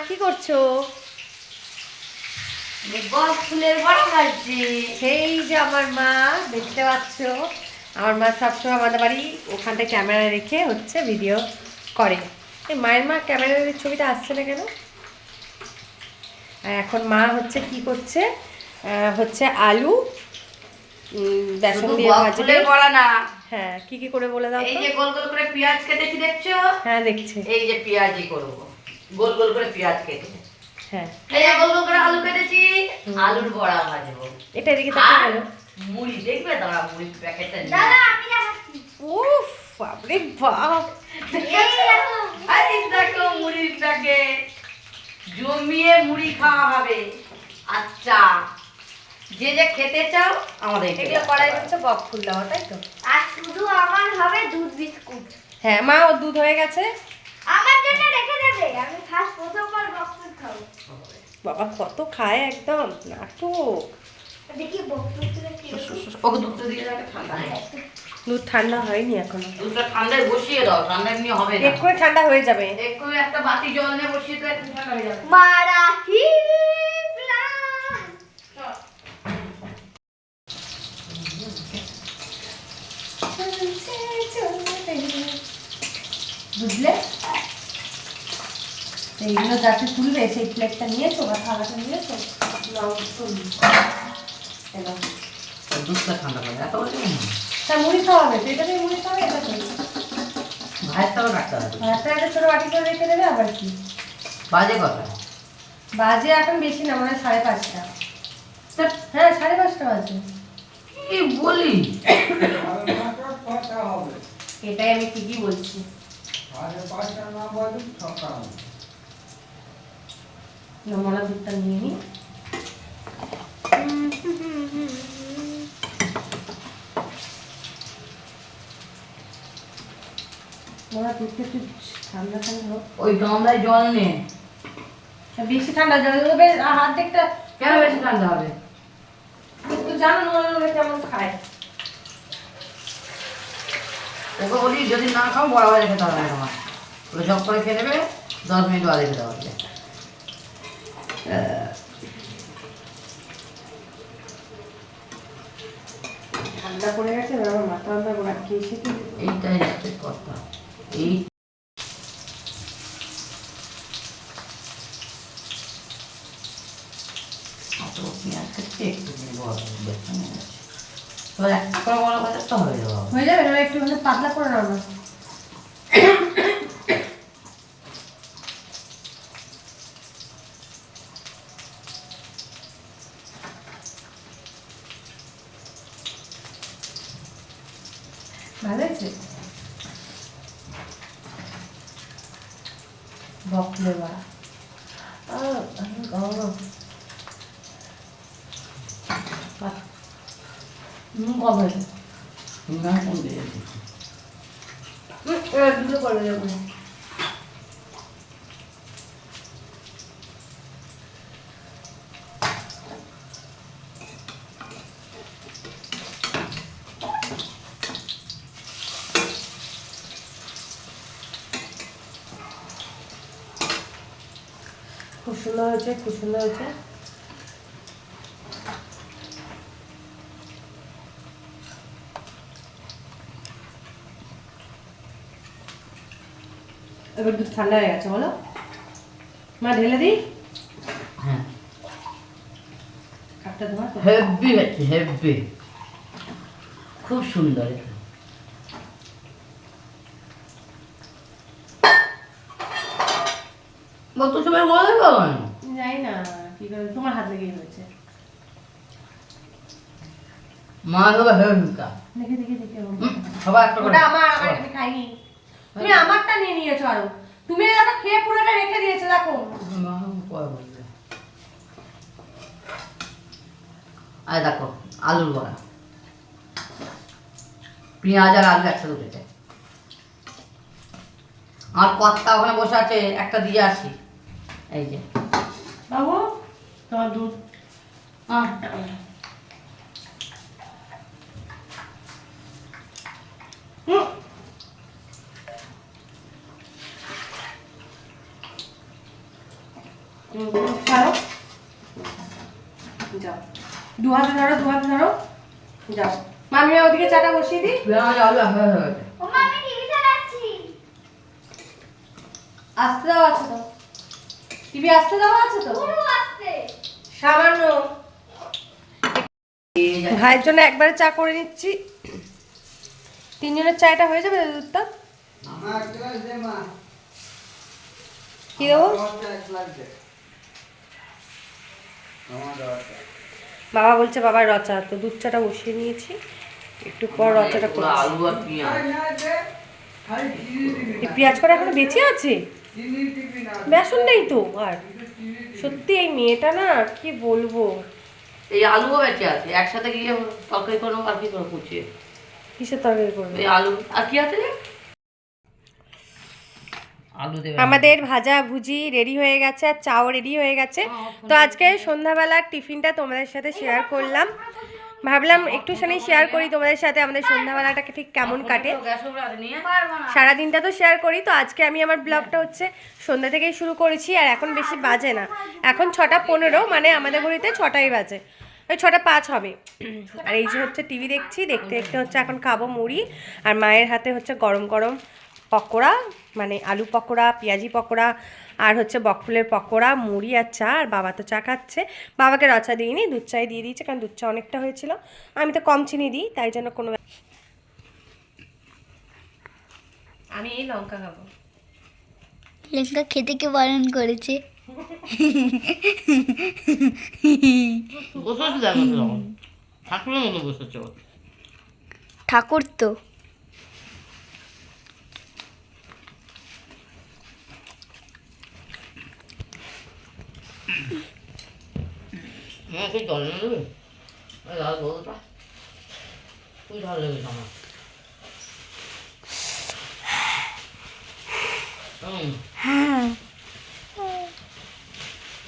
কি করছো? ফুলের বড়া ভাজছি। সেই যে আমার মা, দেখতে পাচ্ছ আমার মা সবসময় আমাদের বাড়ি ওখানটায় ক্যামেরা রেখে হচ্ছে ভিডিও করে। এই মায়ের মা ক্যামেরার ছবিটা আসছে না কেন? আর এখন মা হচ্ছে কি করছে, হচ্ছে আলু বেসন দিয়ে ভাজবে। বড়া না, হ্যাঁ, কি করে বলে দাও। এই যে গোল গোল করে পেঁয়াজ কেটেছি দেখছো? হ্যাঁ দেখছি। এই যে পেঁয়াজই করব, গোল গোল করে পেঁয়াজ কেটে। হ্যাঁ, এই যে গোল গোল করে আলু কেটেছি, আলুর বড়া ভাজবো। এটা এদিকে তাকিয়ে বলো। মুড়ি দেখবে দাঁড়া, মুড়ি প্যাকেটটা নিয়ে। দাদা আমি দেখাচ্ছি। উফ, বাপরে বাপ। আরে দেখো মুড়ির প্যাকেট, জমিয়ে মুড়ি খাওয়া হবে। আচ্ছা, যে যে খেতে চাও আমাদের এগুলো করাই হচ্ছে বক ফুল দেওয়া, তাই তো? আর শুধু আমার হবে দুধ বিস্কুট। হ্যাঁ মা, ও দুধ হয়ে গেছে। আমার জন্য রেখে দেবে, আমি ফার্স্ট প্রথমবার বকফুল খাবো। বাবা কত খায়, একদম নাটক। দেখি বকফুল তুলে কি ওকে দুধটা দিয়ে রাখে, ঠান্ডা হয়ে গেছে। দুধ ঠান্ডা হয়নি এখনো, দুধটা ঠান্ডায় বসিয়ে দাও, ঠান্ডা এমনি হবে না। এক্ষুনি ঠান্ডা হয়ে যাবে। একটু একটা বাটি জল নিয়ে বসিয়ে দাও, একটু ঠান্ডা হয়ে যাবে। মারাঠি প্লান। বুঝলে? এইগুলো যাকে তুলবে সেই প্লেটটা নিয়েছো বা থালাটা নিয়েছো? দুধটা ঠান্ডা করে এত বলে তা মুড়ি খাওয়াবে তো, এটা দিয়ে মুড়ি খাওয়াবে, এটা তো ভাতটাও রাখতে হবে। ভাতটা একটা ছোটো বাটি করে রেখে দেবে। আবার কি বাজে কথা, বাজে এখন বেশি না, মানে 5:30। হ্যাঁ 5:30 বাজে। কি বলি? এটাই আমি ঠিকই বলছি। নমলা দুধটা নিয়ে নিই। মোলা দুধটা একটু ঠান্ডা ঠান্ডা হোক। ওই গামলায় জল নে। বেশি ঠান্ডা জল দেবে, হাত দেখতে কেন বেশি ঠান্ডা হবে? কিন্তু জানো নোংরা কেমন খায়। ওকে বলি যদি না খাও বড় হয়ে খেতে হবে তোমার, ওটা ঝপ করে খেয়ে নেবে, 10 মিনিট বাদে খেতে হবে। ঠান্ডা পড়ে গেছে, এবার আমার মাথা মাথা গোড়া খেয়েছে কি। এইটাই হচ্ছে কথা। এই পেঁয়াজ কাটতে একটু বড় বেসন হয়ে গেছে, এবার একটা করে বড় বাজারটা হয়ে যাবে। হয়ে যাবে, এবার একটু পাতলা করে নাও না। ভালো হয়েছে বকলে বড়া। কম হয়েছে। না কোন দিয়ে এবার দুটো করে দেবো। খুব সুন্দর হয়েছে, খুব সুন্দর হয়েছে। এবার দুধ ঠান্ডা হয়ে গেছে, বলো মা, ঢেলে দিই। হ্যাঁ, কাপটা ধোয়া তো। হেভি হচ্ছে, হেভি, খুব সুন্দর। বলতো সবাই বলে কেমন জানি না কি করে, তোমার হাত লেগে হয়েছে। মা হবে হেভিকা। দেখে দেখে দেখে সবাই একটা করে। ওটা আমার, আমি খাইনি। তুমি আমারটা নিয়ে নিয়েছো আরো। তুমি দেখো খেয়ে পুরোটা রেখে দিয়েছো, দেখো। মা কয় বলবে। আর দেখো আলুর বড়া, পেঁয়াজ আর আলু একসাথে উঠেছে। আর কর্তা ওখানে বসে আছে, একটা দিয়ে আসি। এই যে বাবু, তোমার দুধ। ছাড়ো, যাও, দু হাতে ধরো, যাও। মামি ওদিকে চাটা বসিয়ে দিই। আলু হয়ে গেছে। ওমা আমি টিভি চালাচ্ছি। আসতে দেওয়া আছে তো, টিভি আসতে দেওয়া আছে তো, পুরো আসছে। সামান্য। ভাইয়ের জন্য একবারে চা করে নিচ্ছি। 3 জনের চাটা হয়ে যাবে দুধটা? কি দেবো? বাবা বলছে বাবার রচা, তো দুধ চাটা বসিয়ে নিয়েছি, একটু পর রচাটা করছি। আলু আর পেঁয়াজ। এই পেঁয়াজ করা এখনো বেঁচে আছে, বেসন নেই তো আর। সত্যি এই মেয়েটা না, কি বলবো। এই আলুও বেঁচে আছে, একসাথে গিয়ে তরকারি করবো আর কি করে কুচিয়ে। কিসের তরকারি করবে? এই আলু আর কি আছে রে? আলু দেবে। আমাদের ভাজা ভুজি রেডি হয়ে গেছে আর চাও রেডি হয়ে গেছে। তো আজকে সন্ধ্যাবেলার টিফিনটা তোমাদের সাথে শেয়ার করলাম, ভাবলাম একটুখানি শেয়ার করি তোমাদের সাথে আমাদের সন্ধ্যাবেলাটাকে ঠিক কেমন কাটে। সারাদিনটা তো শেয়ার করি, তো আজকে আমি আমার ব্লগটা হচ্ছে সন্ধ্যা থেকেই শুরু করেছি। আর এখন বেশি বাজে না, এখন 6:15, মানে আমাদের ঘড়িতে 6টাই বাজে, ওই 6:05 হবে। আর এই যে হচ্ছে টিভি দেখছি, দেখতে দেখতে হচ্ছে এখন খাবো মুড়ি। আর মায়ের হাতে হচ্ছে গরম গরম পকোড়া, মানে আলু পকোড়া, পেঁয়াজি পকোড়া, আর হচ্ছে বকফুলের পকোড়া, মুড়ি আর চা। আর বাবা তো চা খাচ্ছে, বাবাকে রচা দিইনি, দুধ চাই দিয়ে দিয়েছে, কারণ দুধ চা অনেকটা হয়েছিল। আমি তো কম চিনি দিই, তাই জন্য কোনো। আমি এই লঙ্কা খাবো। লঙ্কা খেতে কে বারণ করেছে? বসেছি দেখো, ঠাকুরের মতো বসেছে। ঠাকুর তো হ্যাঁ, সেই জল নিয়ে নেবে। লাল বলটা তুই ঝাল লেগেছে আমার।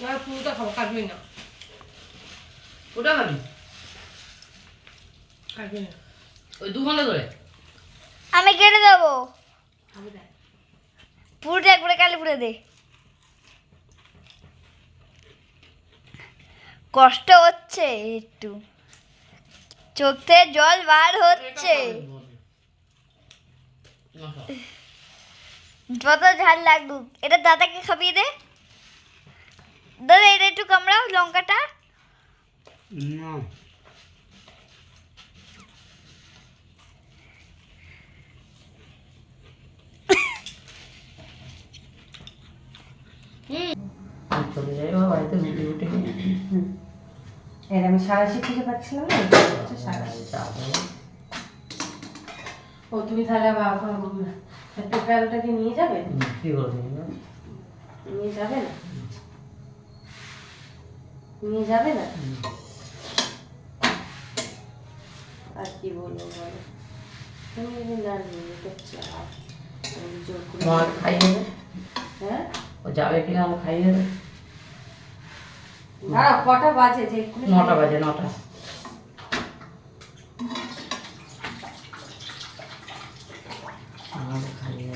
হ্যাঁ পুরোটা খাবো, কাটবি না, ওটা খাবি কাটবি না। ওই 2 ঘন্টা ধরে আমি কেটে দেবো আমি দেখ, পুরোটা একবারে কালি পুরে দে। কষ্ট হচ্ছে একটু, চোখ থেকে জল বার হচ্ছে, যত ঝাল লাগুক। এটা দাদাকে খাবিয়ে দে। দাদা এটা একটু কামড়াও লঙ্কাটা। চলে যাই বাড়িতে রুটি রুটি এর আমি সারাশি খুঁজে পাচ্ছিলাম না, হচ্ছে সারাশি। ও তুমি তাহলে পেঁপে আলুটাকে নিয়ে যাবে? কি করবি নিয়ে যাবে না, নিয়ে যাবে না। আর কি বলবো বলো, তুমি না নিয়ে করছো, আমি জোর করে খাইয়ে দেবে। হ্যাঁ ও যাবে কিনা আমি খাইয়ে দেবে। দাঁড়াও, কটা বাজে যে? 9টা বাজে, 9টা। খাইয়ে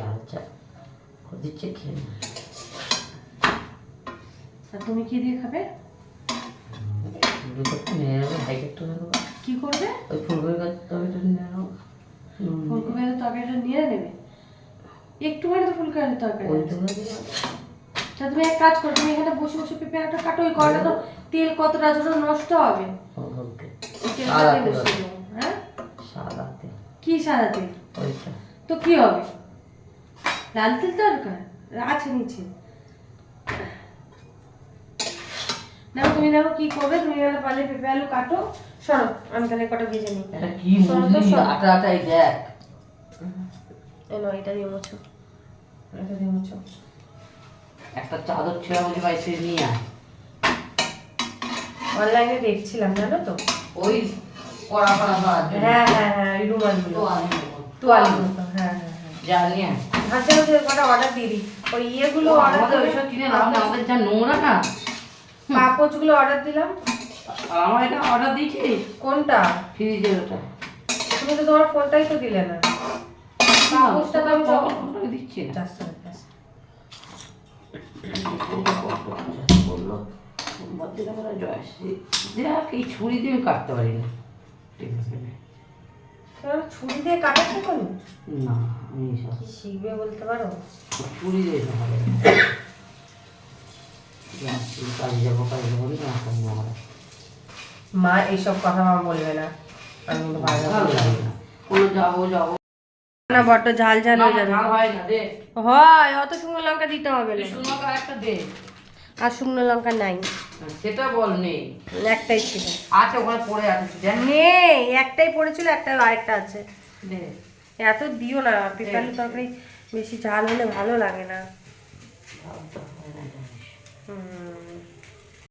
লাল চা দিচ্ছে, খেয়ে নে। আর তুমি কি দিয়ে খাবে? কি করবে? ওই ফুলকপি গাছ তরকারিটা নিয়ে নাও। ফুলকপির তরকারিটা নিয়ে নেবে, একটুখানি তো ফুলকপির তরকারি আছে। তা তুমি এক কাজ করো, তুমি এখানে বসে বসে পেঁপে একটা কাটো, ওই কড়াটা তো তেল কতটা জন্য নষ্ট হবে। তেলটা দিয়ে বসিয়ে দেবো। হ্যাঁ, সাদা তেল। কি সাদা তেল? ওইটা তো কি হবে, লাল তেল দরকার আছে নিচে। দেখো তুমি, দেখো কি করবে তুমি, এখানে পারলে পেঁপে আলু কাটো। সরো, আমি তাহলে কটা ভেজে নিই। এটা কি মুড়ি আটা আটাই দেখ। এনো এটা দিয়ে মুছো, এটা দিয়ে মুছো। একটা চাদর ছেঁড়া মুড়ি পাইছে, নিয়ে আয়। অনলাইনে দেখছিলাম জানো তো, ওই কড়া কড়া ভাত। হ্যাঁ হ্যাঁ হ্যাঁ, এই রুমালগুলো, তোয়ালি মতো। হ্যাঁ হ্যাঁ হ্যাঁ, যা নিয়ে আয়। হাতে হাতে কটা অর্ডার দিয়ে দিই। ওই ইয়েগুলো অর্ডার আমাদের ওইসব কিনে লাভ না, আমাদের যা নোংরা না। পাপোচগুলো অর্ডার দিলাম। আর আমার এটা অর্ডার দিয়েছি। কোনটা? ফ্রিজের ওটা। তুমি তো তোমার ফোনটাই তো দিলে না। কাগজটা তো আমি তোকে দিচ্ছি না বললো সোমবার দিন আমরা জয়শ্রী দেখ এই ছুরি দিয়ে আমি কাটতে পারি না ঠিক আছে ছুরি দিয়ে কাটাতে পারো? না আমি সব কি শিখবে বলতে পারো? ছুরি দিয়ে সব হবে না। যাচ্ছি, কাজে যাবো না করবো আমরা মা এইসব কথা মা বলবে না, আমি কিন্তু ভালো ভালো লাগে না কোনো যাবো না, বড্ড ঝাল ঝাল হয়ে যাবে। ঝাল হয় না দে হয়, অত শুকনো লঙ্কা দিতে হবে না। শুনো আর একটা দে আর শুকনো লঙ্কা নাই, সেটা বল নেই একটাই ছিল। আছে ওখানে পড়ে আছে দেখ নেই, একটাই পড়েছিল, একটা আরেকটা আছে। দে এত দিও না, পেঁপে আলুর তরকারি বেশি ঝাল হলে ভালো লাগে না। ঝাল তো হয় না।